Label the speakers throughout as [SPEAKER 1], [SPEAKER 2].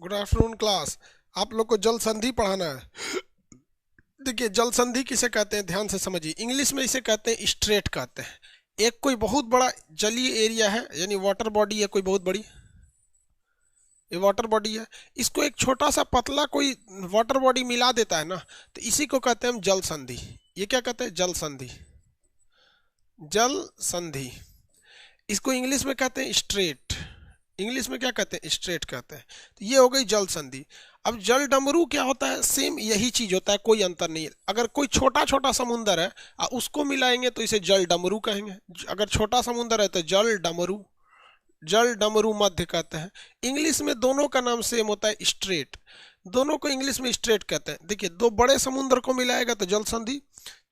[SPEAKER 1] Good afternoon class. आप लोग को जल संधि पढ़ाना है। देखिए, जल संधि किसे कहते हैं, ध्यान से समझिए। इंग्लिश में इसे कहते हैं स्ट्रेट कहते हैं। एक कोई बहुत बड़ा जलीय एरिया है, यानी वाटर बॉडी है कोई बहुत बड़ी, ये वाटर बॉडी है। इसको एक छोटा सा पतला कोई वाटर बॉडी मिला देता है ना, तो इसी को कहते हैं हम जल संधि। ये क्या कहते हैं, जल संधि। जल संधि इसको इंग्लिश में कहते हैं स्ट्रेट। इंग्लिश में क्या कहते हैं, स्ट्रेट कहते हैं। तो ये हो गई जल संधि। अब जल डमरू क्या होता है, सेम यही चीज होता है, कोई अंतर नहीं है। अगर कोई छोटा छोटा समुंदर है उसको मिलाएंगे तो इसे जल डमरू कहेंगे। अगर छोटा समुंदर है तो जल डमरू, जल डमरू मध्य कहते हैं। इंग्लिश में दोनों का नाम सेम होता है, स्ट्रेट। दोनों को इंग्लिश में स्ट्रेट कहते हैं। देखिए, दो बड़े समुद्र को मिलाएगा तो जल संधि,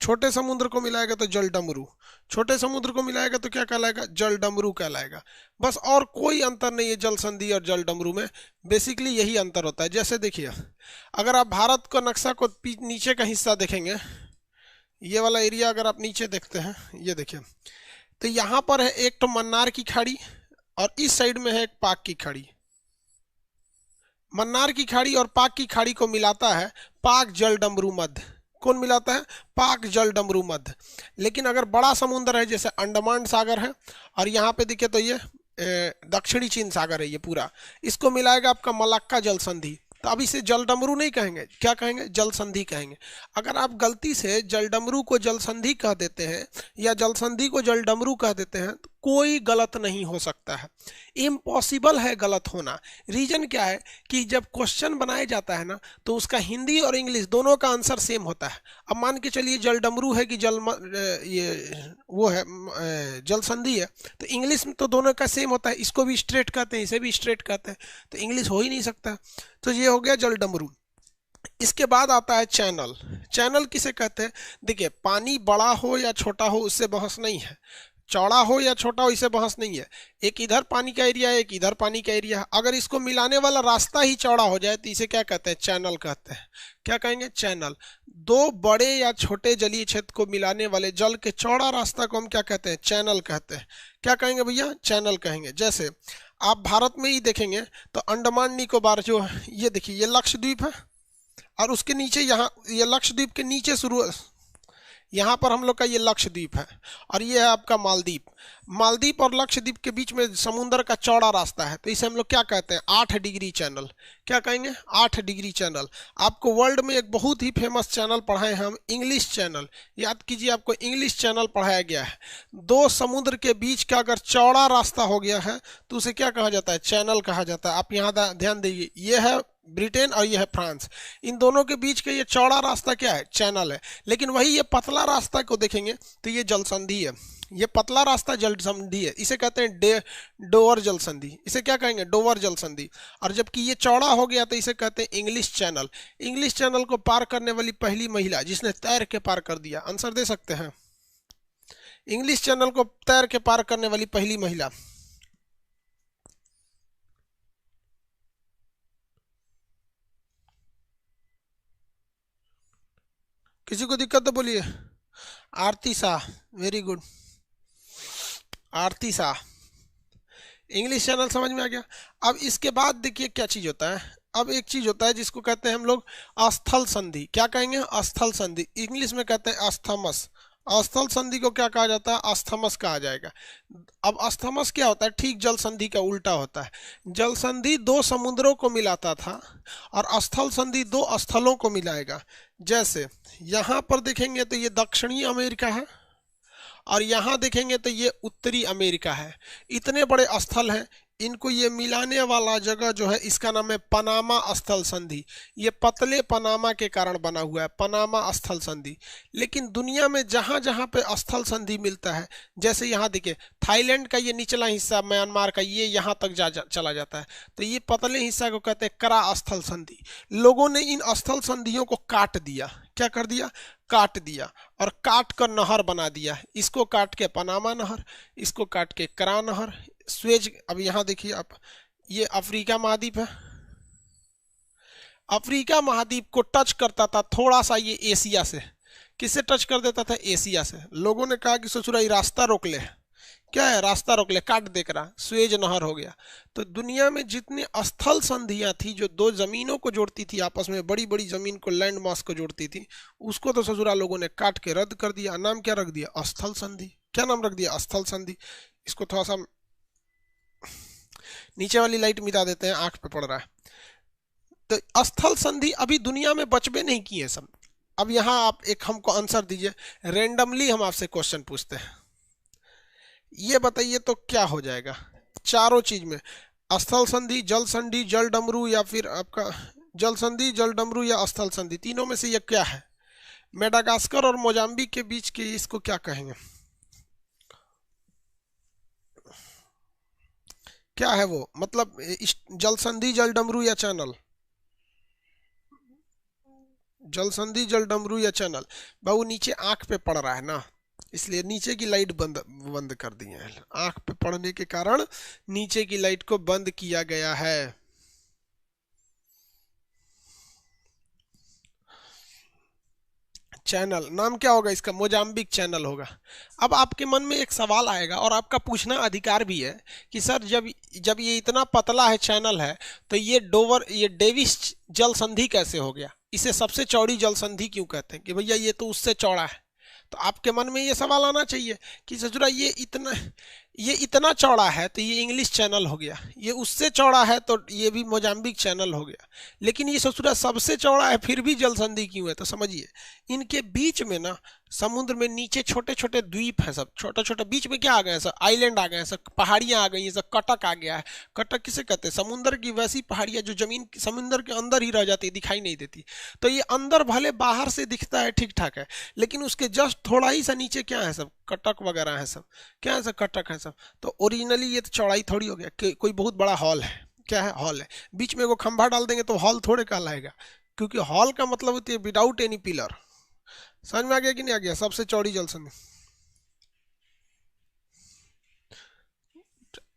[SPEAKER 1] छोटे समुद्र को मिलाएगा तो जल डमरू, छोटे समुद्र को मिलाएगा तो क्या कहलाएगा, जल डमरू कहलाएगा। बस, और कोई अंतर नहीं है जल संधि और जल डमरू में। बेसिकली यही अंतर होता है। जैसे देखिए, अगर आप भारत का नक्शा को नीचे का हिस्सा देखेंगे, ये वाला एरिया अगर आप नीचे देखते हैं, ये देखिए, तो यहाँ पर है एक तो मन्नार की खाड़ी और इस साइड में है एक पाक की खाड़ी। मन्नार की खाड़ी और पाक की खाड़ी को मिलाता है पाक जल डमरू मध्य। कौन मिलाता है, पाक जल डमरू मध्य। लेकिन अगर बड़ा समुद्र है, जैसे अंडमान सागर है और यहाँ पे दिखे तो ये दक्षिणी चीन सागर है, ये पूरा, इसको मिलाएगा आपका मलक्का जल संधि। तो अब इसे जल डमरू नहीं कहेंगे, क्या कहेंगे, जल संधि कहेंगे। अगर आप गलती से जल डमरू को जल संधि कह देते हैं या जल संधि को जल डमरू कह देते हैं तो कोई गलत नहीं हो सकता है, इम्पॉसिबल है गलत होना। रीजन क्या है कि जब क्वेश्चन बनाया जाता है ना, तो उसका हिंदी और इंग्लिश दोनों का आंसर सेम होता है। अब मान के चलिए जल डमरू है कि ये वो है जल संधि है, तो इंग्लिश में तो दोनों का सेम होता है। इसको भी स्ट्रेट कहते हैं, इसे भी स्ट्रेट कहते हैं, तो इंग्लिश हो ही नहीं सकता। तो ये हो गया जल डमरू। इसके बाद आता है चैनल। चैनल किसे कहते हैं, देखिए, पानी बड़ा हो या छोटा हो उससे बहस नहीं है, चौड़ा हो या छोटा हो इससे बहस नहीं है। एक इधर पानी का एरिया है, एक इधर पानी का एरिया है। अगर इसको मिलाने वाला रास्ता ही चौड़ा हो जाए तो इसे क्या कहते हैं, चैनल कहते हैं। क्या कहेंगे, चैनल। दो बड़े या छोटे जलीय क्षेत्र को मिलाने वाले जल के चौड़ा रास्ता को हम क्या कहते हैं, चैनल कहते हैं। क्या कहेंगे भैया, चैनल कहेंगे। जैसे आप भारत में ही देखेंगे तो अंडमान निकोबार जो है, ये देखिए, ये लक्षद्वीप है और उसके नीचे यहाँ, ये लक्षद्वीप के नीचे शुरू, यहाँ पर हम लोग का ये लक्षद्वीप है और ये है आपका मालदीप। मालदीप और लक्षद्वीप के बीच में समुद्र का चौड़ा रास्ता है, तो इसे हम लोग क्या कहते हैं, 8 डिग्री चैनल। क्या कहेंगे, 8 डिग्री चैनल। आपको वर्ल्ड में एक बहुत ही फेमस चैनल पढ़ाए हैं हम, इंग्लिश चैनल। याद कीजिए, आपको इंग्लिश चैनल पढ़ाया गया है। दो समुद्र के बीच का अगर चौड़ा रास्ता हो गया है तो उसे क्या कहा जाता है, चैनल कहा जाता है। आप यहाँ ध्यान दीजिए, ये है ब्रिटेन और यह है फ्रांस, इन दोनों के बीच का ये चौड़ा रास्ता क्या है, चैनल है। लेकिन वही ये पतला रास्ता को देखेंगे तो ये जल संधि है। ये पतला रास्ता जल संधि है, इसे कहते हैं डोवर जल संधि। इसे क्या कहेंगे, डोवर जल संधि। और जबकि ये चौड़ा हो गया तो इसे कहते हैं इंग्लिश चैनल। इंग्लिश चैनल को पार करने वाली पहली महिला जिसने तैर के पार कर दिया, आंसर दे सकते हैं। इंग्लिश चैनल को तैर के पार करने वाली पहली महिला, किसी को दिक्कत तो बोलिए। आरती शाह, वेरी गुड, आरती शाह। इंग्लिश चैनल समझ में आ गया। अब इसके बाद देखिए क्या चीज होता है, अब एक चीज होता है जिसको कहते हैं हम लोग अस्थल संधि। क्या कहेंगे, अस्थल संधि। इंग्लिश में कहते हैं अस्थमस। अस्थल संधि को क्या कहा जाता है, अस्थमस कहा जाएगा। अब अस्थमस क्या होता है, ठीक जल संधि का उल्टा होता है। जल संधि दो समुद्रों को मिलाता था और अस्थल संधि दो स्थलों को मिलाएगा। जैसे यहाँ पर देखेंगे तो ये दक्षिणी अमेरिका है और यहाँ देखेंगे तो ये उत्तरी अमेरिका है। इतने बड़े स्थल हैं, इनको ये मिलाने वाला जगह जो है इसका नाम है पनामा स्थल संधि। ये पतले पनामा के कारण बना हुआ है, पनामा स्थल संधि। लेकिन दुनिया में जहाँ जहाँ पे स्थल संधि मिलता है, जैसे यहाँ देखिए थाईलैंड का ये निचला हिस्सा, म्यांमार का ये यहाँ तक चला जाता है, तो ये पतले हिस्सा को कहते हैं करा स्थल संधि। लोगों ने इन स्थल संधियों को काट दिया। क्या कर दिया, काट दिया और काट कर नहर बना दिया। इसको काट के पनामा नहर, इसको काट के करा नहर, स्वेज। अब यहाँ देखिए आप, ये अफ्रीका महाद्वीप है। अफ्रीका महाद्वीप को टच करता था थोड़ा सा ये एशिया से। किससे टच कर देता था, एशिया से। लोगों ने कहा कि ससुराई रास्ता रोक ले, क्या है, रास्ता रोक ले, काट देख रहा, सुएज नहर हो गया। तो दुनिया में जितनी स्थल संधियां थी जो दो जमीनों को जोड़ती थी आपस में, बड़ी बड़ी जमीन को, लैंड मास को जोड़ती थी, उसको तो ससुरा लोगों ने काट के रद्द कर दिया। नाम क्या रख दिया, स्थल संधि। क्या नाम रख दिया, स्थल संधि। इसको थोड़ा सा नीचे वाली लाइट मिटा देते हैं, आंख पे पड़ रहा है। तो स्थल संधि अभी दुनिया में बचबे नहीं किए सब। अब यहां आप एक हमको आंसर दीजिए, रेंडमली हम आपसे क्वेश्चन पूछते हैं, ये बताइए तो क्या हो जाएगा चारों चीज में, स्थल संधि, जल संधि, जल डमरू, या फिर आपका जल संधि, जल डमरू या स्थल संधि, तीनों में से ये क्या है। मेडागास्कर और मोजाम्बिक के बीच के इसको क्या कहेंगे, क्या है वो, मतलब जल संधि, जल डमरू या चैनल, जल संधि, जल डमरू या चैनल। बाबू नीचे आंख पे पड़ रहा है ना, इसलिए नीचे की लाइट बंद बंद कर दी है, आंख पे पड़ने के कारण नीचे की लाइट को बंद किया गया है। चैनल नाम क्या होगा इसका, मोजाम्बिक चैनल होगा। अब आपके मन में एक सवाल आएगा और आपका पूछना अधिकार भी है कि सर जब जब ये इतना पतला है चैनल है, तो ये डेविस जल संधि कैसे हो गया, इसे सबसे चौड़ी जल संधि क्यों कहते हैं, कि भैया ये तो उससे चौड़ा है। तो आपके मन में ये सवाल आना चाहिए कि ससुरा ये इतना चौड़ा है तो ये इंग्लिश चैनल हो गया, ये उससे चौड़ा है तो ये भी मोजाम्बिक चैनल हो गया, लेकिन ये ससुरा सबसे चौड़ा है फिर भी जल संधि क्यों है। तो समझिए, इनके बीच में ना समुद्र में नीचे छोटे छोटे द्वीप हैं, सब छोटे छोटे, बीच में क्या आ गए हैं, सब आइलैंड आ गए हैं, सब पहाड़ियां आ गई हैं, सब कटक आ गया है। कटक किसे कहते हैं, समुद्र की वैसी पहाड़ियां जो जमीन समुद्र के अंदर ही रह जाती, दिखाई नहीं देती। तो ये अंदर भले बाहर से दिखता है ठीक ठाक है, लेकिन उसके जस्ट थोड़ा ही सा नीचे क्या है, सब कटक वगैरह है, सब क्या है, सब कटक है सब। तो ओरिजिनली ये तो चौड़ाई थोड़ी हो गया कि कोई बहुत बड़ा हॉल है, क्या है, हॉल है, बीच में वो खंभा डाल देंगे तो हॉल थोड़े कहलाएगा, क्योंकि हॉल का मतलब होती है विदाउट एनी पिलर। समझ में आ गया कि नहीं आ गया, सबसे चौड़ी जल संधि,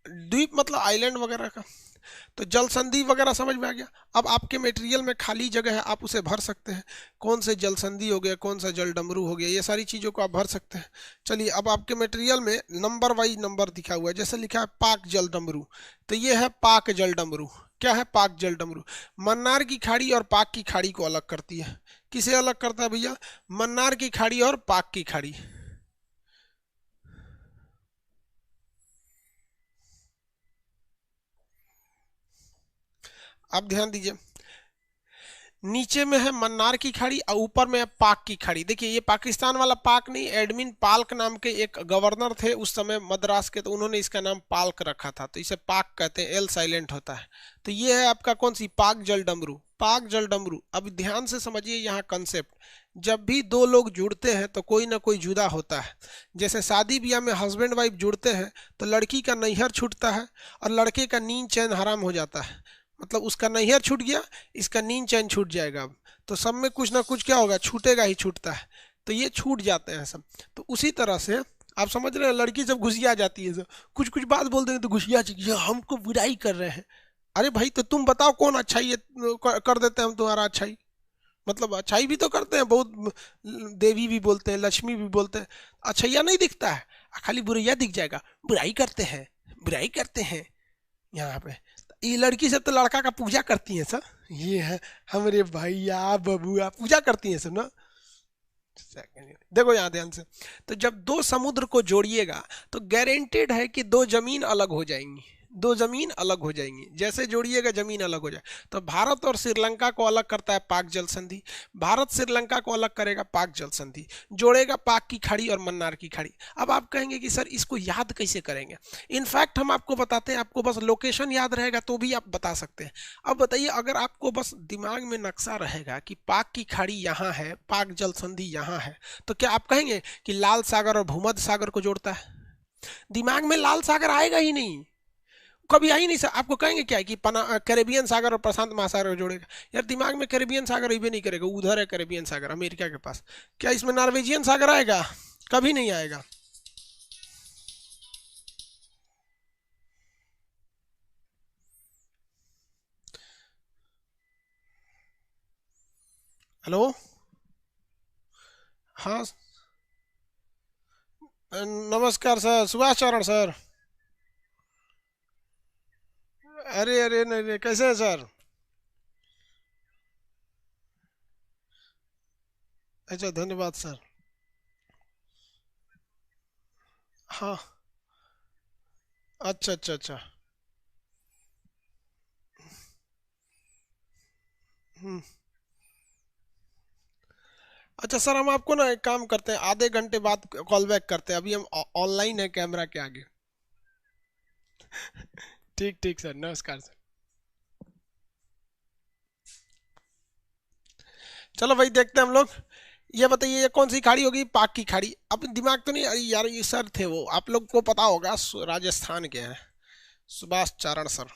[SPEAKER 1] द्वीप मतलब आइलैंड वगैरह का। तो जल संधि वगैरह समझ में आ गया। अब आपके मटेरियल में खाली जगह है, आप उसे भर सकते हैं, कौन से जल संधि हो गया, कौन सा जल डमरू हो गया, ये सारी चीज़ों को आप भर सकते हैं। चलिए, अब आपके मटेरियल में नंबर वाइज नंबर दिखा हुआ है, जैसे लिखा है पाक जल डमरू, तो ये है पाक जल डमरू। क्या है, पाक जल डमरू। मन्नार की खाड़ी और पाक की खाड़ी को अलग करती है। किसे अलग करता है भैया, मन्नार की खाड़ी और पाक की खाड़ी। आप ध्यान दीजिए, नीचे में है मन्नार की खाड़ी और ऊपर में है पाक की खाड़ी। देखिए, ये पाकिस्तान वाला पाक नहीं, एडमिन पाल्क नाम के एक गवर्नर थे उस समय मद्रास के, तो उन्होंने इसका नाम पाल्क रखा था, तो इसे पाक कहते हैं, एल साइलेंट होता है। तो ये है आपका कौन सी, पाक जल डमरू, पाक जल डमरू। अब ध्यान से समझिए यहाँ कंसेप्ट, जब भी दो लोग जुड़ते हैं तो कोई ना कोई जुदा होता है। जैसे शादी ब्याह में हस्बैंड वाइफ जुड़ते हैं तो लड़की का नैहर छूटता है और लड़के का नींद चैन हराम हो जाता है, मतलब उसका नैहर छूट गया, इसका नींद चैन छूट जाएगा। अब तो सब में कुछ ना कुछ क्या होगा, छूटेगा ही छूटता है, तो ये छूट जाते हैं सब। तो उसी तरह से आप समझ रहे हैं, लड़की जब घुसिया जाती है, कुछ कुछ बात बोल देंगे तो घुसिया जाती है, हमको बुराई कर रहे हैं। अरे भाई, तो तुम बताओ कौन अच्छाई कर देते हैं हम तुम्हारा अच्छाई, मतलब अच्छाई भी तो करते हैं बहुत, देवी भी बोलते हैं, लक्ष्मी भी बोलते हैं, अच्छैया नहीं दिखता है, खाली बुरैया दिख जाएगा, बुराई करते हैं, बुराई करते हैं यहाँ पे। ये लड़की सब तो लड़का का पूजा करती है सर, ये है हमारे भैया बबुआ, पूजा करती है सब ना। देखो यहाँ ध्यान से, तो जब दो समुद्र को जोड़िएगा तो गारंटेड है कि दो जमीन अलग हो जाएंगी, दो जमीन अलग हो जाएंगी, जैसे जोड़िएगा जमीन अलग हो जाए। तो भारत और श्रीलंका को अलग करता है पाक जल संधि, भारत श्रीलंका को अलग करेगा पाक जल संधि, जोड़ेगा पाक की खाड़ी और मन्नार की खाड़ी। अब आप कहेंगे कि सर इसको याद कैसे करेंगे, इनफैक्ट हम आपको बताते हैं, आपको बस लोकेशन याद रहेगा तो भी आप बता सकते हैं। अब बताइए, अगर आपको बस दिमाग में नक्शा रहेगा कि पाक की खाड़ी यहाँ है, पाक जल संधि यहाँ है, तो क्या आप कहेंगे कि लाल सागर और भूमध्य सागर को जोड़ता है। दिमाग में लाल सागर आएगा ही नहीं, कभी आ ही नहीं सर। आपको कहेंगे क्या है कि कैरेबियन सागर और प्रशांत महासागर को जोड़ेगा, यार दिमाग में कैरेबियन सागर भी नहीं करेगा, उधर है कैरेबियन सागर अमेरिका के पास, क्या इसमें नॉर्वेजियन सागर आएगा, कभी नहीं आएगा। हेलो, हाँ, नमस्कार सर, सुभाष चरण सर। अरे अरे नहीं नहीं, कैसे हैं सर? अच्छा, धन्यवाद सर। हाँ। अच्छा अच्छा अच्छा। हम्म। अच्छा सर, हम आपको ना एक काम करते हैं, आधे घंटे बाद कॉल बैक करते हैं, अभी हम ऑनलाइन है कैमरा के आगे। ठीक ठीक सर, नमस्कार सर। चलो भाई, देखते हैं हम लोग। ये बताइए, ये कौन सी खाड़ी होगी? पाक की खाड़ी। अब दिमाग तो नहीं, अरे यार ये सर थे वो, आप लोग को पता होगा, राजस्थान के हैं, सुभाष चरण सर।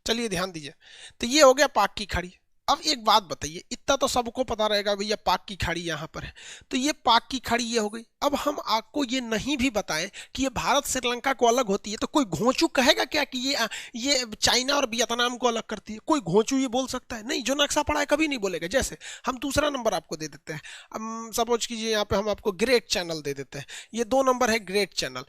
[SPEAKER 1] चलिए ध्यान दीजिए। तो ये हो गया पाक की खाड़ी। अब एक बात बताइए, इतना तो सबको पता रहेगा भैया पाक की खाड़ी यहाँ पर है। तो ये पाक की खाड़ी ये हो गई। अब हम आपको ये नहीं भी बताएं कि ये भारत श्रीलंका को अलग होती है, तो कोई घोंचू कहेगा क्या कि ये चाइना और वियतनाम को अलग करती है? कोई घोंचू ये बोल सकता है? नहीं, जो नक्शा पड़ा है कभी नहीं बोलेगा। जैसे हम दूसरा नंबर आपको दे देते हैं। सपोज कीजिए यहाँ पे हम आपको ग्रेट चैनल दे देते हैं। ये 2 नंबर है ग्रेट चैनल।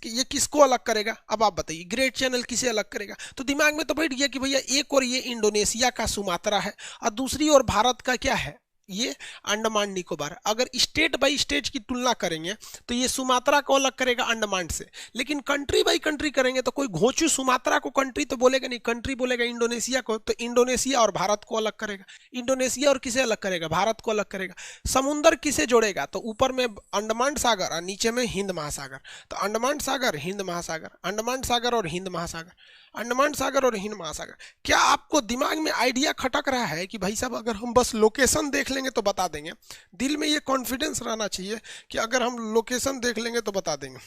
[SPEAKER 1] ये किसको अलग करेगा? अब आप बताइए, ग्रेट चैनल किसे अलग करेगा? तो दिमाग में तो बैठ गया कि भैया एक और ये इंडोनेशिया का सुमात्रा है, और दूसरी ओर भारत का क्या है, ये अंडमान निकोबार। अगर स्टेट बाई स्टेट की तुलना करेंगे तो ये सुमात्रा को अलग करेगा अंडमान से। लेकिन कंट्री बाई कंट्री करेंगे तो कोई घोंचू सुमात्रा को कंट्री तो बोलेगा नहीं, कंट्री बोलेगा इंडोनेशिया को। तो इंडोनेशिया और भारत को अलग करेगा। इंडोनेशिया और किसे अलग करेगा? भारत को अलग करेगा। समुंदर किसे जोड़ेगा? तो ऊपर में अंडमान सागर और नीचे में हिंद महासागर। तो अंडमान सागर, हिंद महासागर, अंडमान सागर और हिंद महासागर, अंडमान सागर और हिंद महासागर। क्या आपको दिमाग में आइडिया खटक रहा है कि भाई साहब अगर हम बस लोकेशन देख लेंगे तो बता देंगे? दिल में ये कॉन्फिडेंस रहना चाहिए कि अगर हम लोकेशन देख लेंगे तो बता देंगे।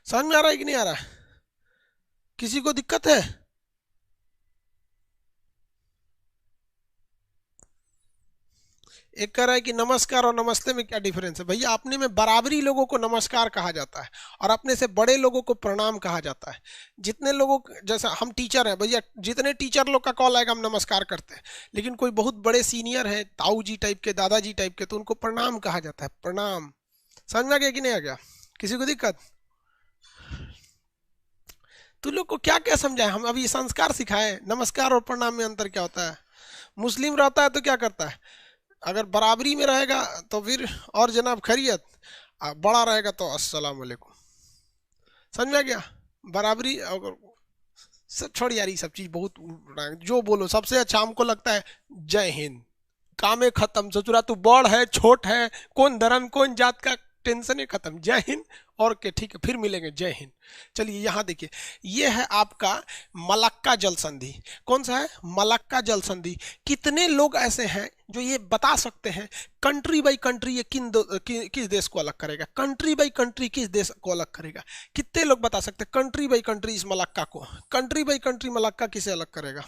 [SPEAKER 1] समझ में आ रहा है कि नहीं आ रहा है? किसी को दिक्कत है? एक कह रहा है कि नमस्कार और नमस्ते में क्या डिफरेंस है? भैया अपने में बराबरी लोगों को नमस्कार कहा जाता है, और अपने से बड़े लोगों को प्रणाम कहा जाता है। जितने लोगों जैसा हम टीचर हैं भैया, जितने टीचर लोग का कॉल आएगा हम नमस्कार करते हैं। लेकिन कोई बहुत बड़े सीनियर है, ताऊ जी टाइप के, दादाजी टाइप के, तो उनको प्रणाम कहा जाता है, प्रणाम। समझ में आ गया कि नहीं आ गया? किसी को दिक्कत? तू लोग को क्या क्या समझाए? हम अभी संस्कार सिखाए, नमस्कार और प्रणाम में अंतर क्या होता है? मुस्लिम रहता है तो क्या करता है? अगर बराबरी में रहेगा तो फिर और जनाब खैरियत, बड़ा रहेगा तो अस्सलाम वालेकुम। समझ में आ गया? बराबरी अगर सब छोड़ यार, ये सब चीज बहुत जो बोलो सबसे अच्छा हमको लगता है जय हिंद। कामे खत्म, ससुरा तू बड़ है छोट है, कौन धर्म कौन जात का टेंशन है, खत्म, जय हिंद। और के ठीक है, फिर मिलेंगे, जय हिंद। चलिए यहाँ देखिए, ये है आपका मलक्का जल संधि। कौन सा है? मलक्का जल संधि। कितने लोग ऐसे हैं जो ये बता सकते हैं कंट्री बाई कंट्री ये किस देश को अलग करेगा? कंट्री बाई कंट्री किस देश को अलग करेगा? कितने लोग बता सकते हैं कंट्री बाई कंट्री इस मलक्का को? कंट्री बाई कंट्री मलक्का किसे अलग करेगा?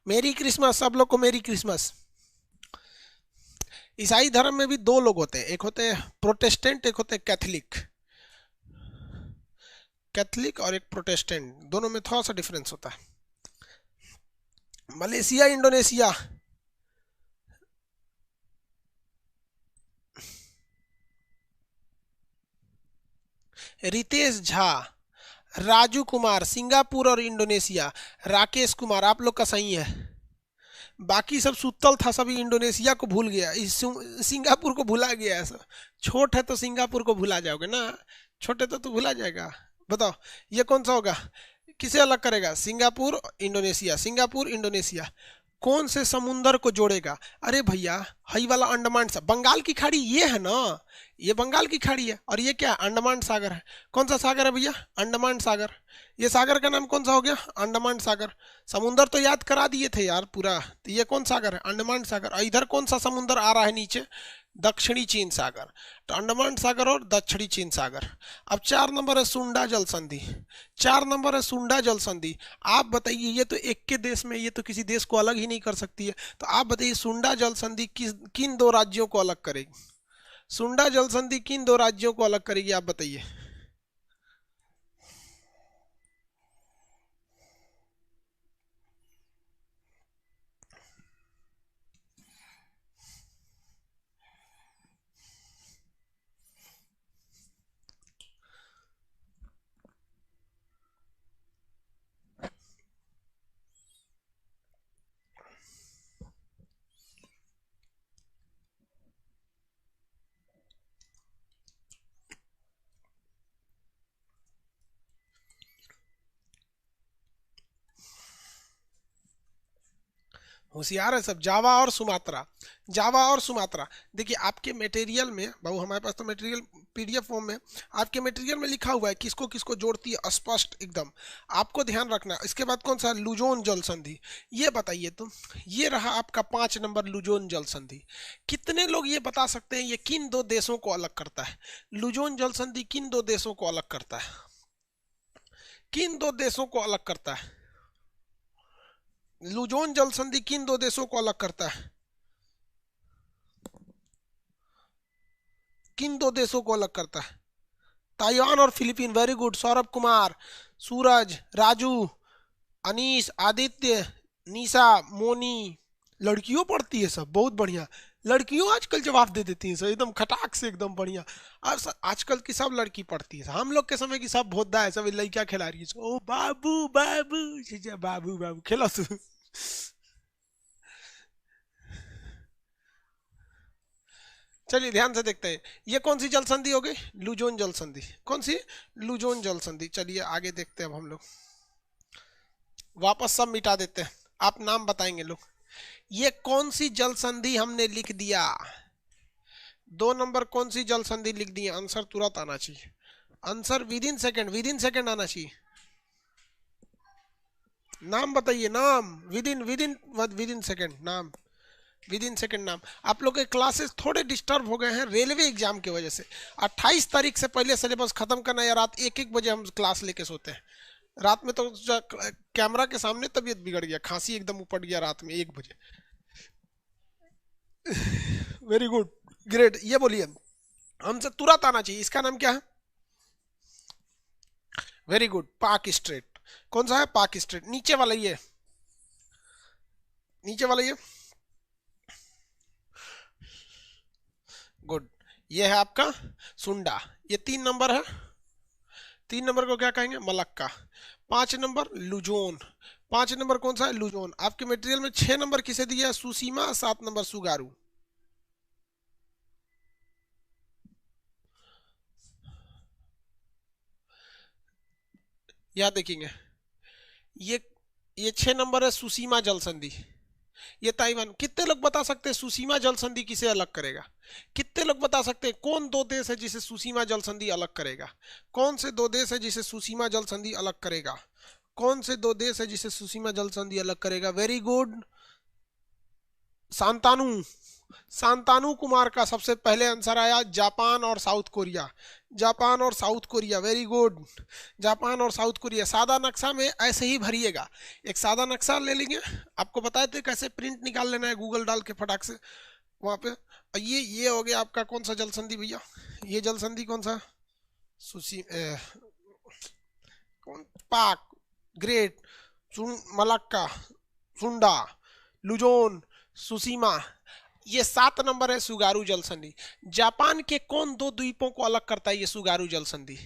[SPEAKER 1] मेरी क्रिसमस, सब लोग को मेरी क्रिसमस। ईसाई धर्म में भी 2 लोग होते हैं, एक होते हैं प्रोटेस्टेंट, एक होते हैं कैथलिक। कैथलिक और एक प्रोटेस्टेंट, दोनों में थोड़ा सा डिफरेंस होता है। Malaysia, Indonesia. Ritesh Jha, Raju Kumar, Singapore और इंडोनेशिया। राकेश कुमार, आप लोग का सही है। बाकी सब सुतल था, सभी इंडोनेशिया को भूल गया, सिंगापुर को भुला गया है सब। छोट है तो सिंगापुर को भुला जाओगे ना, छोटे तो भुला जाएगा। बताओ ये कौन सा होगा? किसे अलग करेगा? Singapore Indonesia, Singapore Indonesia. कौन से समुंदर को जोड़ेगा? अरे भैया, हई वाला अंडमान सा, बंगाल की खाड़ी ये है ना, ये बंगाल की खाड़ी है, और ये क्या है? अंडमान सागर है। कौन सा सागर है भैया? अंडमान सागर। ये सागर का नाम कौन सा हो गया? अंडमान सागर। समुंदर तो याद करा दिए थे यार पूरा। तो ये कौन सागर है? अंडमान सागर। और इधर कौन सा समुंदर आ रहा है नीचे? दक्षिणी चीन सागर। तो अंडमान सागर और दक्षिणी चीन सागर। अब 4 नंबर है सुंडा जल संधि। 4 नंबर है सुंडा जल संधि। आप बताइए, ये तो एक के देश में, ये तो किसी देश को अलग ही नहीं कर सकती है। तो आप बताइए सुंडा जल संधि किन 2 राज्यों को अलग करेगी? सुंडा जल संधि किन 2 राज्यों को अलग करेगी, आप बताइए। होशियार है सब। जावा और सुमात्रा, जावा और सुमात्रा। देखिए आपके मटेरियल में बाबू, हमारे पास तो मटेरियल पीडीएफ फॉर्म में, आपके मटेरियल में लिखा हुआ है किसको किसको जोड़ती है, स्पष्ट एकदम, आपको ध्यान रखना। इसके बाद कौन सा, लुजोन जल संधि। ये बताइए तुम, ये रहा आपका 5 नंबर लुजोन जल संधि। कितने लोग ये बता सकते हैं ये किन दो देशों को अलग करता है? लुजोन जल संधि किन दो देशों को अलग करता है? किन दो देशों को अलग करता है? लुजोन जल संधि किन दो देशों को अलग करता है? किन दो देशों को अलग करता है? ताइवान और Philippine. Very good. Saurabh Kumar, Suraj, Raju, Anish, Aditya, Nisha, Moni. लड़कियों पढ़ती है सब, बहुत बढ़िया। लड़कियों आजकल जवाब दे देती हैं सब एकदम खटाक से, एकदम बढ़िया। और आजकल की सब लड़की पढ़ती है। हम लोग के समय की सब भोदा है, सब लड़कियां खिला रही है। ओ बाबू बाबू, बाबू बाबू खेलो तू। चलिए ध्यान से देखते हैं, ये कौन सी जल संधि हो गई? लुजोन जल संधि। कौन सी? लुजोन जल संधि। चलिए आगे देखते हैं अब हम लोग, वापस सब मिटा देते हैं, आप नाम बताएंगे लोग। ये कौन सी जल संधि हमने लिख दिया? 2 नंबर कौन सी जल संधि लिख दी? आंसर तुरंत आना चाहिए, answer with in second, with in second आना चाहिए। नाम बताइए, नाम विद इन सेकेंड, नाम विद इन सेकेंड नाम। आप लोग के क्लासेस थोड़े डिस्टर्ब हो गए हैं रेलवे एग्जाम की वजह से। 28 तारीख से पहले सिलेबस खत्म करना है। रात 1-1 बजे हम क्लास लेके सोते हैं। रात में तो कैमरा के सामने तबीयत बिगड़ गया, खांसी एकदम उपट गया रात में 1 बजे। Very good, great. ये बोलिए, हमसे तुरंत आना चाहिए, इसका नाम क्या है? वेरी गुड, पाक स्ट्रेट। कौन सा है? पाक स्ट्रेट। नीचे वाला ये, नीचे वाला ये, गुड। ये है आपका सुंडा। ये 3 नंबर है। 3 नंबर को क्या कहेंगे? मलक्का। 5 number Luzon. 5 नंबर कौन सा है? लुजोन। आपके मटेरियल में 6 नंबर किसे दिया है? सुसीमा। 7 नंबर सुगारू। यह देखेंगे, ये ये 6 नंबर है सुसीमा जल संधि। ये ताइवान। कितने लोग बता सकते हैं सुसीमा जल संधि किसे अलग करेगा? कितने लोग बता सकते हैं कौन 2 देश है जिसे सुसीमा जल संधि अलग करेगा? कौन से 2 देश है जिसे सुसीमा जल संधि अलग करेगा? कौन से 2 देश है जिसे सुसीमा जल संधि अलग करेगा? Very good, Shantanu. शांतानु कुमार का सबसे पहले आंसर आया, जापान और साउथ कोरिया। जापान और South Korea, very good. Japan और साउथ कोरिया। सादा नक्शा में ऐसे ही भरिएगा, एक सादा नक्शा ले लेंगे, आपको बताए थे कैसे प्रिंट निकाल लेना है गूगल डाल के फटाक से वहां पे। ये हो गया आपका कौन सा जल संधि भैया? ये जल संधि कौन सा? सुसी कौन? पाक, ग्रेट, मलक्का, सुंडा, लुजोन, सुसीमा। ये 7 नंबर है सुगारू जल संधि। जापान के कौन 2 द्वीपों को अलग करता है ये सुगारू जल संधि?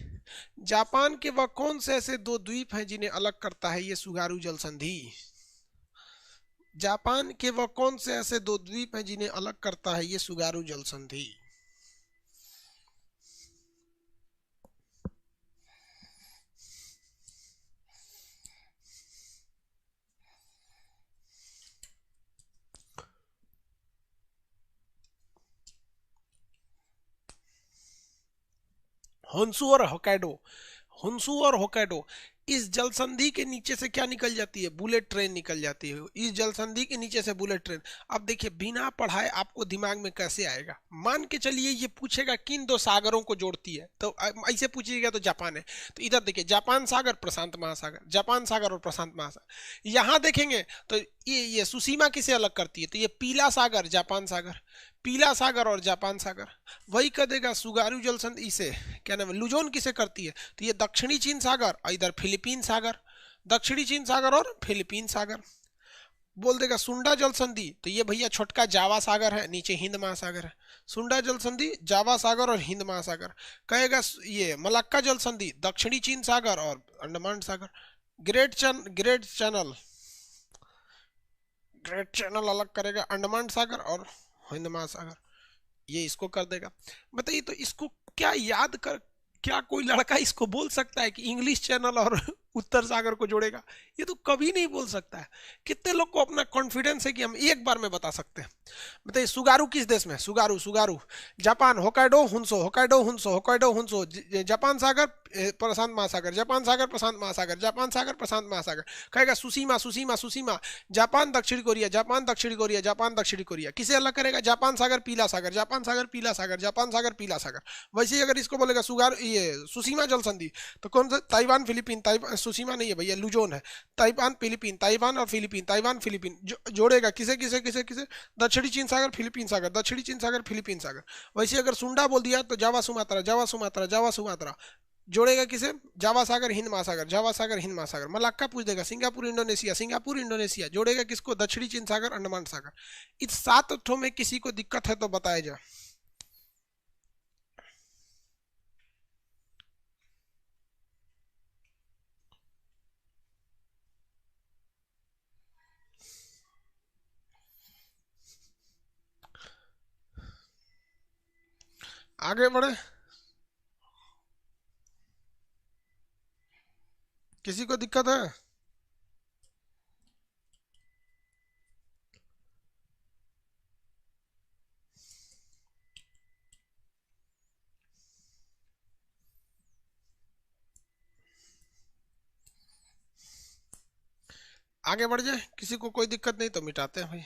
[SPEAKER 1] जापान के वह कौन से ऐसे 2 द्वीप हैं जिन्हें अलग करता है ये सुगारू जल संधि? जापान के वह कौन से ऐसे 2 द्वीप हैं जिन्हें अलग करता है ये सुगारू जल संधि? होन्सू और होक्काइडो। होन्सू और होक्काइडो। इस जल संधि के नीचे से क्या निकल जाती है? बुलेट ट्रेन निकल जाती है। इस जल संधि के नीचे से बुलेट ट्रेन। अब देखिए बिना पढ़ाए आपको दिमाग में कैसे आएगा? मान के चलिए ये पूछेगा किन 2 सागरों को जोड़ती है, तो ऐसे पूछिएगा तो जापान है, तो इधर देखिए जापान सागर, प्रशांत महासागर, जापान सागर और प्रशांत महासागर। यहाँ देखेंगे तो ये सुसीमा किसे अलग करती है? तो ये पीला सागर, जापान सागर, पीला सागर और जापान सागर। वही कर देगा सुगारू जल संधि इसे क्या नाम है? लुजोन किसे करती है? तो ये दक्षिणी चीन सागर और इधर फिलीपीन सागर, दक्षिणी चीन सागर और फिलीपीन सागर। बोल देगा सुंडा जल संधि, तो ये भैया छोटका जावा सागर है, नीचे हिंद महासागर है। सुंडा जल संधि, जावा सागर और हिंद महासागर। कहेगा ये मलक्का जल संधि, दक्षिणी चीन सागर और अंडमान सागर। ग्रेट चैनल अलग करेगा अंडमान सागर और हिंद महासागर। ये इसको कर देगा। बताइए तो इसको क्या याद कर, क्या कोई लड़का इसको बोल सकता है कि इंग्लिश चैनल और उत्तर सागर को जोड़ेगा, ये तो कभी नहीं बोल सकता है। कितने लोग को अपना कॉन्फिडेंस है कि हम एक बार में बता सकते हैं? बताइए सुगारू किस देश में है? Tsugaru, Tsugaru Japan, Hokkaido Honshu, Hokkaido Honshu, Hokkaido Honshu, Japan सागर प्रशांत महासागर, जापान सागर प्रशांत महासागर, जापान सागर प्रशांत महासागर। कहेगा सुसीमा, सुसीमा, सुसीमा, जापान दक्षिण कोरिया, जापान दक्षिण कोरिया, जापान दक्षिण कोरिया। किसे अलग करेगा? जापान सागर पीला सागर, जापान सागर पीला सागर, जापान सागर पीला सागर। वैसे ही अगर इसको बोलेगा सुगार ये सुसीमा जल संधि, तो कौन सा? ताइवान फिलीपीन, ताइवान सुसीमा नहीं है भैया, लुजोन है। ताइवान फिलीपीन, ताइवान और फिलीपीन, ताइवान फिलीपीन जोड़ेगा किसे किसे किसे किसे? दक्षिणी चीन सागर फिलीपीन सागर, दक्षिणी चीन सागर फिलीपीन सागर। वैसे अगर सुंडा बोल दिया तो Java Sumatra, Java Sumatra, Java Sumatra जोड़ेगा किसे? जावा सागर हिंद महासागर, जावा सागर हिंद महासागर। मलाक्का पूछ देगा सिंगापुर इंडोनेशिया, सिंगापुर इंडोनेशिया जोड़ेगा किसको? दक्षिणी चीन सागर, अंडमान सागर। इस 7 तथ्यों में किसी को दिक्कत है तो बताया जाए। आगे बढ़े, किसी को दिक्कत है? आगे बढ़ जाए, किसी को कोई दिक्कत नहीं तो मिटाते हैं भाई,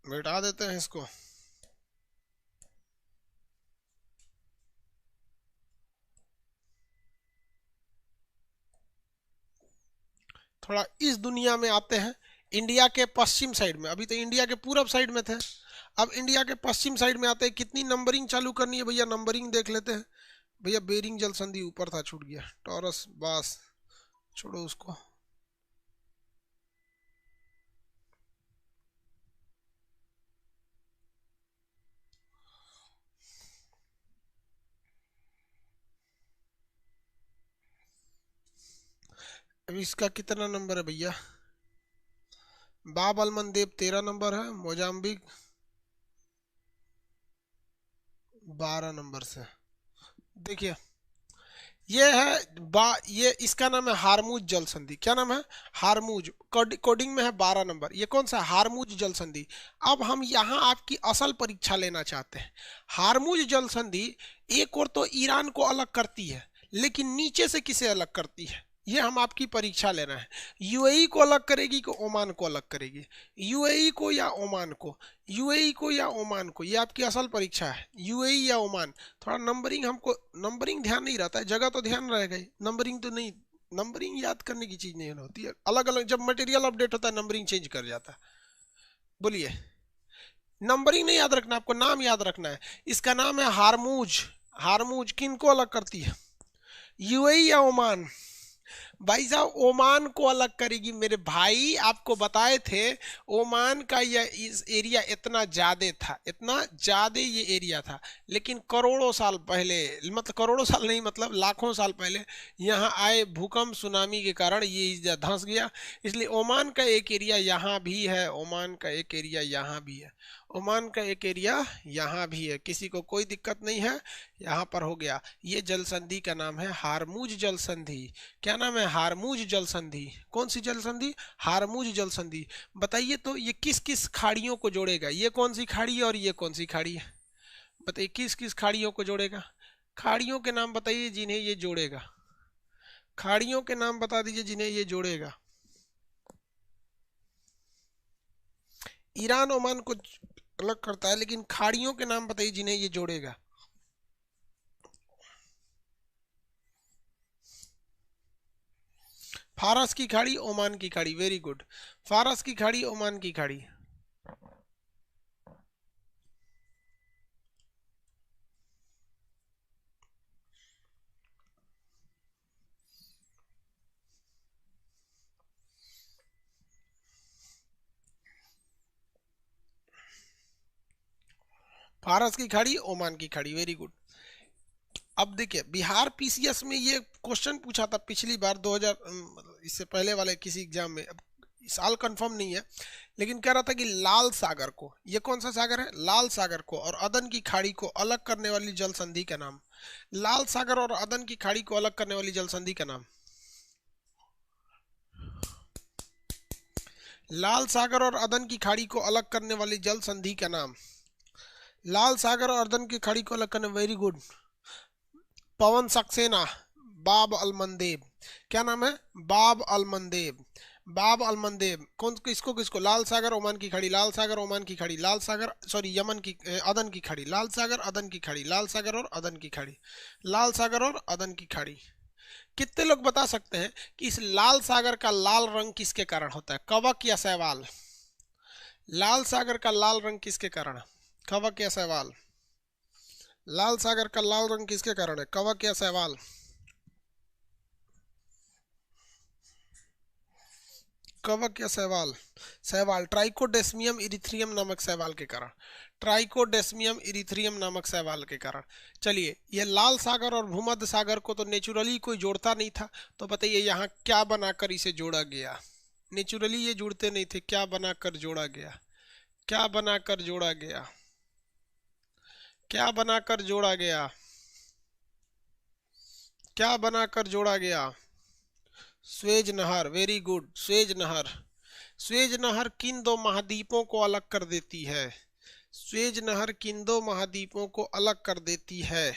[SPEAKER 1] मिटा देते हैं इसको। थोड़ा इस दुनिया में आते हैं, इंडिया के पश्चिम साइड में। अभी तो इंडिया के पूरब साइड में थे, अब इंडिया के पश्चिम साइड में आते हैं। कितनी नंबरिंग चालू करनी है भैया? नंबरिंग देख लेते हैं भैया। बेरिंग जल संधि ऊपर था, छूट गया। टॉरस, बास, छोड़ो उसको। अभी इसका कितना नंबर है भैया? बाब अलमन देव 13 नंबर है, मोजाम्बिक 12 नंबर से। देखिए ये है ये इसका नाम है हारमूज जल संधि। क्या नाम है? हारमूज। कोडिंग में है 12 नंबर। ये कौन सा? हारमूज जल संधि। अब हम यहाँ आपकी असल परीक्षा लेना चाहते हैं। हारमूज जल संधि एक और तो ईरान को अलग करती है, लेकिन नीचे से किसे अलग करती है, ये हम आपकी परीक्षा लेना है। यूएई को अलग करेगी कि ओमान को अलग करेगी? यूएई को या ओमान को? यूएई को या ओमान को? ये आपकी असल परीक्षा है, यूएई या ओमान। थोड़ा नंबरिंग, हमको नंबरिंग ध्यान नहीं रहता है, जगह तो ध्यान रहेगा ही, नंबरिंग तो नहीं। नंबरिंग याद करने की चीज नहीं होती है, अलग अलग जब मटेरियल अपडेट होता है नंबरिंग चेंज कर जाता है। बोलिए, नंबरिंग नहीं याद रखना, आपको नाम याद रखना है। इसका नाम है हारमूज। हारमूज किन को अलग करती है? यूएई या ओमान? भाई साहब ओमान को अलग करेगी मेरे भाई। आपको बताए थे ओमान का यह इस एरिया इतना ज्यादा था, इतना ज्यादा ये एरिया था, लेकिन करोड़ों साल पहले, मतलब करोड़ों साल नहीं, मतलब लाखों साल पहले यहाँ आए भूकंप सुनामी के कारण ये धंस गया। इसलिए ओमान का एक एरिया यहाँ भी है, ओमान का एक एरिया यहाँ भी है, ओमान का एक एरिया यहाँ भी है। किसी को कोई दिक्कत नहीं है, यहाँ पर हो गया। ये जल संधि का नाम है हारमूज जल संधि। क्या नाम है? हारमूज जल संधि। कौन सी जल संधि? हारमूज जल संधि। बताइए तो ये किस किस खाड़ियों को जोड़ेगा? ये कौन सी खाड़ी है और ये कौन सी खाड़ी है? बताइए किस किस खाड़ियों को जोड़ेगा? खाड़ियों के नाम बताइए जिन्हें ये जोड़ेगा। खाड़ियों के नाम बता दीजिए जिन्हें ये जोड़ेगा। ईरान ओमान को अलग करता है, लेकिन खाड़ियों के नाम बताइए जिन्हें ये जोड़ेगा। फारस की खाड़ी, ओमान की खाड़ी, वेरी गुड। फारस की खाड़ी, ओमान की खाड़ी। फारस की खाड़ी, ओमान की खाड़ी, वेरी गुड। अब देखिए बिहार पीसीएस में ये क्वेश्चन पूछा था पिछली बार 2000, इससे पहले वाले किसी एग्जाम में। अब इस साल कंफर्म नहीं है, लेकिन कह रहा था कि लाल सागर को, ये कौन सा सागर है? लाल सागर को और अदन की खाड़ी को अलग करने वाली जल संधि का नाम। लाल सागर और अदन की खाड़ी को अलग करने वाली जल संधि का नाम। लाल सागर और अदन की खाड़ी को अलग करने वाली जल संधि का नाम। लाल सागर और अदन की खाड़ी को अलग करने, वेरी गुड, पवन सक्सेना, बाब अल मंदेब। क्या नाम है? बाब अल मंदेब। बाब अल मंदेब। कौन, किसको किसको? लाल सागर ओमान की खाड़ी, लाल सागर ओमान की खाड़ी, लाल सागर सॉरी यमन की अदन की खाड़ी, लाल सागर अदन की खाड़ी, लाल सागर और अदन की खाड़ी, लाल सागर और अदन की खाड़ी। कितने लोग बता सकते हैं कि इस लाल सागर का लाल रंग किसके कारण होता है? कवक या शैवाल? लाल सागर का लाल रंग किसके कारण? कवक या शैवाल? लाल सागर का लाल रंग किसके कारण है? कवक या शैवाल? कवक या शैवाल? शैवाल। ट्राइकोडेस्मियम इरिथ्रियम नामक शैवाल के कारण। ट्राइकोडेस्मियम इरिथ्रियम नामक शैवाल के कारण। चलिए, ये लाल सागर और भूमध्य सागर को तो नेचुरली कोई जोड़ता नहीं था, तो बताइए यहाँ क्या बनाकर इसे जोड़ा गया? नेचुरली ये जुड़ते नहीं थे, क्या बनाकर जोड़ा गया? क्या बनाकर जोड़ा गया? क्या बनाकर जोड़ा गया? क्या बनाकर जोड़ा गया? स्वेज नहर, वेरी गुड, स्वेज नहर। स्वेज नहर किन दो महाद्वीपों को अलग कर देती है? स्वेज नहर किन दो महाद्वीपों को अलग कर देती है?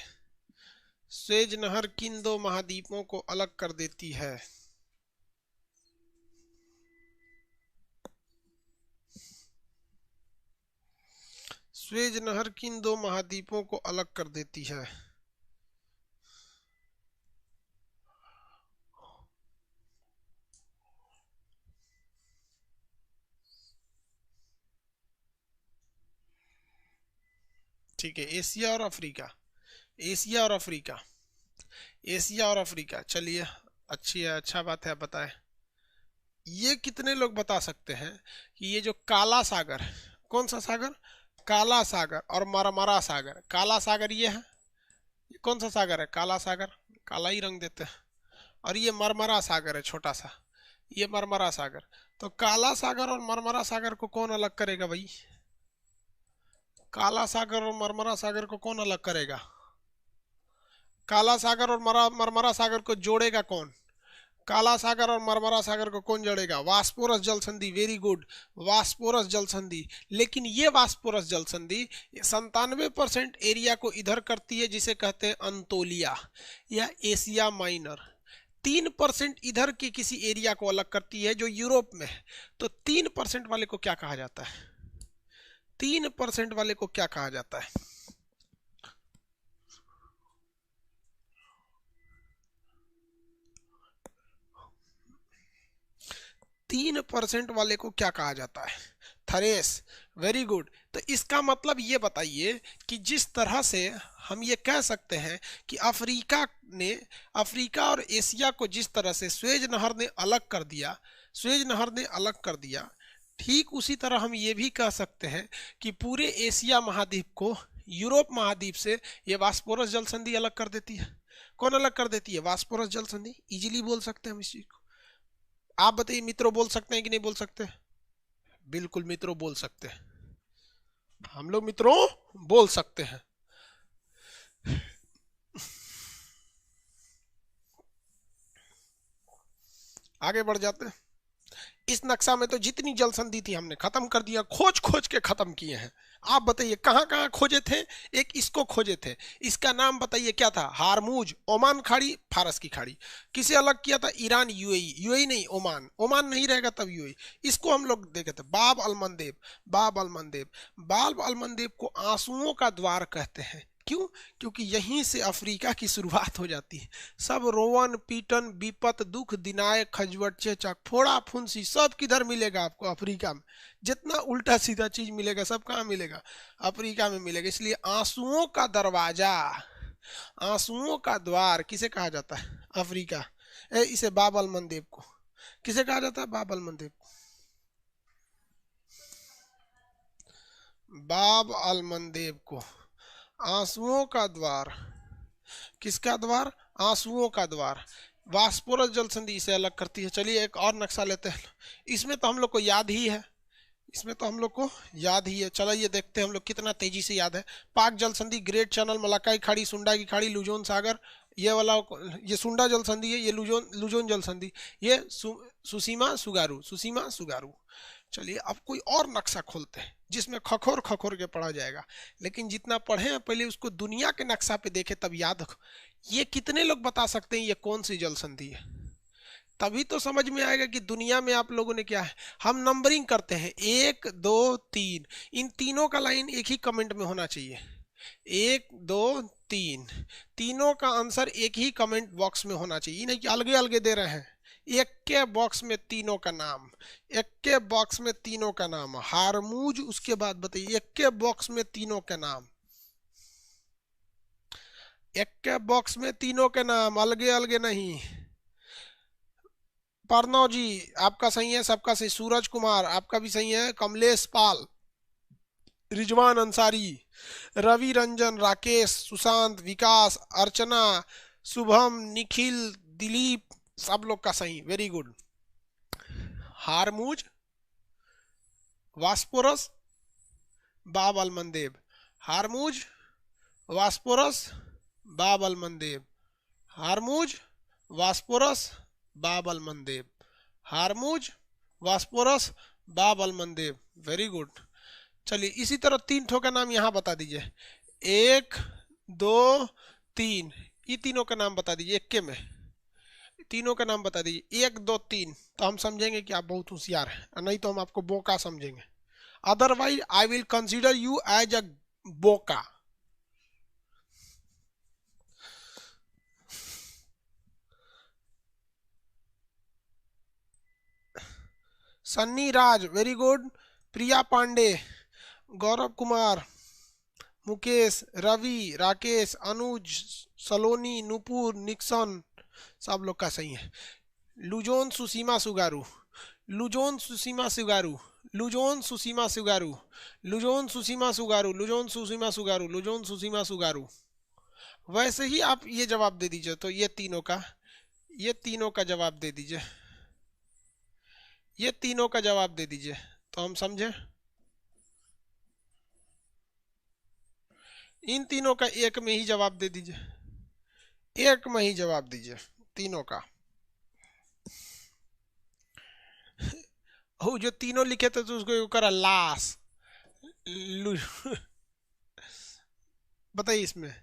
[SPEAKER 1] स्वेज नहर किन दो महाद्वीपों को अलग कर देती है? स्वेज नहर किन दो महाद्वीपों को अलग कर देती है? ठीक है, एशिया और अफ्रीका। एशिया और अफ्रीका। एशिया और अफ्रीका। चलिए, अच्छी है, अच्छा बात है, बताएं। ये कितने लोग बता सकते हैं कि ये जो काला सागर, कौन सा सागर? काला सागर और मरमरा सागर। काला सागर ये है, ये कौन सा सागर है? काला सागर, काला ही रंग देते हैं। और ये मरमरा सागर है, छोटा सा, ये मरमरा सागर। तो काला सागर और मरमरा सागर को कौन अलग करेगा भाई? काला सागर और मरमरा सागर को कौन अलग करेगा? काला सागर और मरमरा सागर को जोड़ेगा कौन? काला सागर और मरमरा सागर को कौन जोड़ेगा? वास्पोरस जल संधि, वेरी गुड, वास्पोरस जल संधि। लेकिन ये वास्पोरस जल संधि 97% एरिया को इधर करती है, जिसे कहते हैं अंतोलिया या एशिया माइनर। 3% इधर के किसी एरिया को अलग करती है जो यूरोप में है। तो 3% वाले को क्या कहा जाता है? 3% वाले को क्या कहा जाता है? 3% वाले को क्या कहा जाता है? Thrace, very good. तो इसका मतलब ये बताइए कि जिस तरह से हम ये कह सकते हैं कि अफ्रीका और एशिया को जिस तरह से स्वेज नहर ने अलग कर दिया, स्वेज नहर ने अलग कर दिया, ठीक उसी तरह हम ये भी कह सकते हैं कि पूरे एशिया महाद्वीप को यूरोप महाद्वीप से ये वास्पोरस जल संधि अलग कर देती है। कौन अलग कर देती है? वास्पोरस जल संधि। इजीली बोल सकते हैं हम इस चीज को। आप बताइए, मित्रों बोल सकते हैं कि नहीं बोल सकते? बिल्कुल मित्रों बोल सकते हैं, हम लोग मित्रों बोल सकते हैं। आगे बढ़ जाते हैं। इस नक्शा में तो जितनी जल संधि थी हमने खत्म कर दिया, खोज खोज के खत्म किए हैं। आप बताइए कहां कहां खोजे थे? एक इसको खोजे थे, इसका नाम बताइए क्या था? हारमूज, ओमान खाड़ी, फारस की खाड़ी। किसे अलग किया था? Iran, UAE. यूएई नहीं, ओमान। ओमान नहीं रहेगा तब यूएई। इसको हम लोग देखे थे, बाब अल मंदेब। बाब अल मंदेब। बाब अल मंदेब को आंसुओं का द्वार कहते हैं। क्यों? क्योंकि यहीं से अफ्रीका की शुरुआत हो जाती है। सब रोवन पीटन विपत दुख दिनाय खजवट चेचक फोड़ा फुंसी सब किधर मिलेगा आपको? अफ्रीका में। जितना उल्टा सीधा चीज मिलेगा सब कहाँ मिलेगा? अफ्रीका में मिलेगा। इसलिए आंसुओं का दरवाजा, आंसुओं का द्वार किसे कहा जाता है? अफ्रीका। इसे बाब अल मंदेब को किसे कहा जाता है? बाब अल मंदेब। बाब अल मंदेब को आंसुओं का द्वार। किसका द्वार? आंसुओं का द्वार। वास्पोरस जल संधि इसे अलग करती है। चलिए एक और नक्शा लेते हैं। इसमें तो हम लोग को याद ही है, इसमें तो हम लोग को याद ही है। चलो ये देखते हैं हम लोग कितना तेजी से याद है। पाक जल संधि, ग्रेट चैनल, मलाकाई खाड़ी, सुंडा की खाड़ी, लुजोन सागर, ये वाला ये सुंडा जल संधि है, ये लुजोन जल संधि, ये सुसीमा सुगारू, सुसीमा सुगारू। चलिए अब कोई और नक्शा खोलते हैं जिसमें खखोर खखोर के पढ़ा जाएगा, लेकिन जितना पढ़े हैं पहले उसको दुनिया के नक्शा पे देखे तब याद रखो। ये कितने लोग बता सकते हैं ये कौन सी जल संधि है? तभी तो समझ में आएगा कि दुनिया में आप लोगों ने क्या है। हम नंबरिंग करते हैं 1 2 3, इन तीनों का लाइन एक ही कमेंट में होना चाहिए। 1 2 3, तीनों का आंसर एक ही कमेंट बॉक्स में होना चाहिए, नहीं कि अलगे अलगे दे रहे हैं। एक के बॉक्स में तीनों का नाम, एक के बॉक्स में तीनों का नाम, हारमूज उसके बाद बताइए, एक के बॉक्स में तीनों का नाम, एक के बॉक्स में तीनों के नाम, अलगे अलगे नहीं। प्रणव जी आपका सही है, सबका सही। सूरज कुमार आपका भी सही है। कमलेश पाल, रिजवान अंसारी, रवि रंजन, राकेश, सुशांत, विकास, अर्चना, शुभम, निखिल, दिलीप, सब लोग का सही, वेरी गुड। हारमूज, वास्पोरस, बाब अल मंदेब, हारमूज, वास्पोरस, बाब अल मंदेब, हारमूज, वास्पोरस, बाब अल मंदेब, हारमूज, वास्पोरस, बाब अल मंदेब, वेरी गुड। चलिए इसी तरह 3 ठो का नाम यहाँ बता दीजिए, 1 2 3, ये तीनों का नाम बता दीजिए, एक के में तीनों का नाम बता दीजिए, 1 2 3, तो हम समझेंगे कि आप बहुत होशियार हैं, नहीं तो हम आपको बोका समझेंगे। Otherwise I will consider you as a बोका। Sunny Raj very good, Priya Pandey, Gaurav Kumar, Mukesh, Ravi, Rakesh, Anuj, Saloni, Nupur, Nixon, सब लोग का सही है। Luzon Tsushima Tsugaru, Luzon Tsushima Tsugaru, Luzon Tsushima Tsugaru, Luzon Tsushima Tsugaru, Luzon Tsushima Tsugaru, Luzon Tsushima Tsugaru. वैसे ही आप ये जवाब दे दीजिए, तो ये तीनों का जवाब दे दीजिए, ये तीनों का जवाब दे दीजिए, तो हम समझे। इन तीनों का एक में ही जवाब दे दीजिए, एक में ही जवाब दीजिए तीनों का। वो जो तीनों लिखे थे तो उसको करा लाश। बताइए इसमें।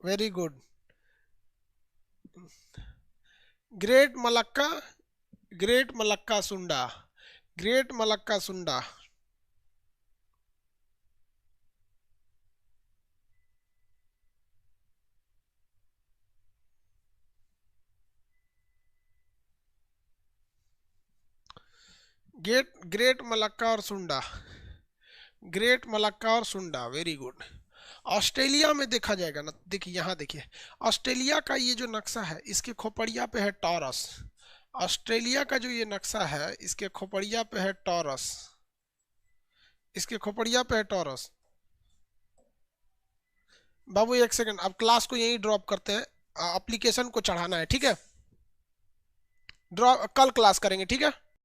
[SPEAKER 1] Very good. Great Malacca, great Malacca सुंडा, ग्रेट मलक्का सुंडा, ग्रेट मलक्का और सुंडा, ग्रेट मलक्का और सुंडा, वेरी गुड। ऑस्ट्रेलिया में देखा जाएगा ना, देखिए यहाँ देखिए, ऑस्ट्रेलिया का ये जो नक्शा है इसके खोपड़िया पे है टॉरस। ऑस्ट्रेलिया का जो ये नक्शा है इसके खोपड़िया पे है टॉरस, इसके खोपड़िया पे है टॉरस। बाबू एक सेकंड, अब क्लास को यहीं ड्रॉप करते हैं, एप्लीकेशन को चढ़ाना है, ठीक है? ड्रॉप कल क्लास करेंगे, ठीक है?